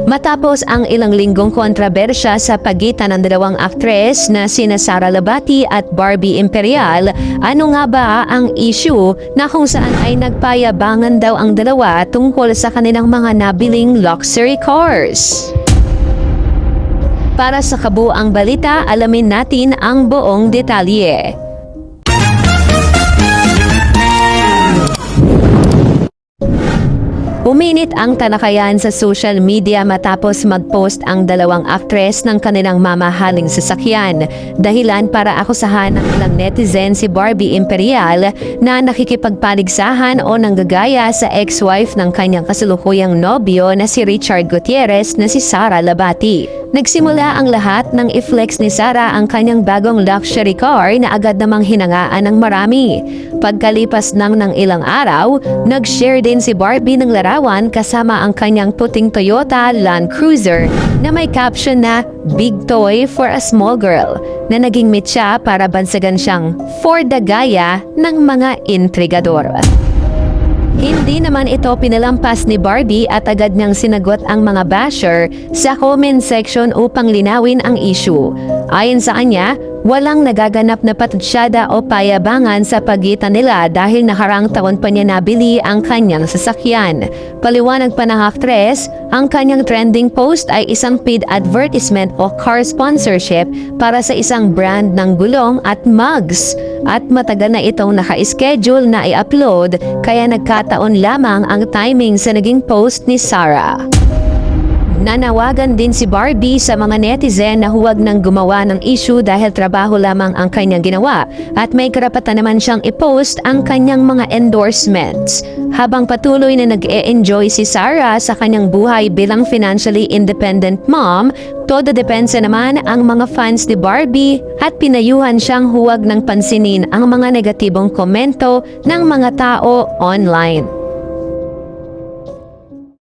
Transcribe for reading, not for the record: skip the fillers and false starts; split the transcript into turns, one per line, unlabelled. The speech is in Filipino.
Matapos ang ilang linggong kontrobersya sa pagitan ng dalawang aktres na sina Sara Labati at Barbie Imperial, ano nga ba ang issue na kung saan ay nagpayabangan daw ang dalawa tungkol sa kanilang mga nabiling luxury cars? Para sa kabuuang balita, alamin natin ang buong detalye. Uminit ang talakayan sa social media matapos mag-post ang dalawang aktres ng kanilang mamahaling sasakyan. Dahilan para akusahan ng ilang netizen si Barbie Imperial na nakikipagpaligsahan o nanggagaya sa ex-wife ng kanyang kasalukuyang nobyo na si Richard Gutierrez na si Sara Labati. Nagsimula ang lahat ng i-flex ni Sara ang kanyang bagong luxury car na agad namang hinangaan ng marami. Pagkalipas ng ilang araw, nag-share din si Barbie ng larawan kasama ang kanyang puting Toyota Land Cruiser na may caption na "Big Toy for a Small Girl" na naging mitya para bansagan siyang for the gaya ng mga intrigador. Hindi naman ito pinalampas ni Barbie at agad niyang sinagot ang mga basher sa comment section upang linawin ang issue. Ayon sa kanya, walang nagaganap na patutsyada o payabangan sa pagitan nila dahil nakarang taon pa niya nabili ang kanyang sasakyan. Paliwanag pa ng aktres, ang kanyang trending post ay isang paid advertisement o car sponsorship para sa isang brand ng gulong at mugs. At matagal na itong naka-schedule na i-upload kaya nagkataon lamang ang timing sa naging post ni Sara. Nanawagan din si Barbie sa mga netizen na huwag nang gumawa ng issue dahil trabaho lamang ang kanyang ginawa at may karapatan naman siyang i-post ang kanyang mga endorsements. Habang patuloy na nag-e-enjoy si Sara sa kanyang buhay bilang financially independent mom, todo depensa naman ang mga fans ni Barbie at pinayuhan siyang huwag nang pansinin ang mga negatibong komento ng mga tao online.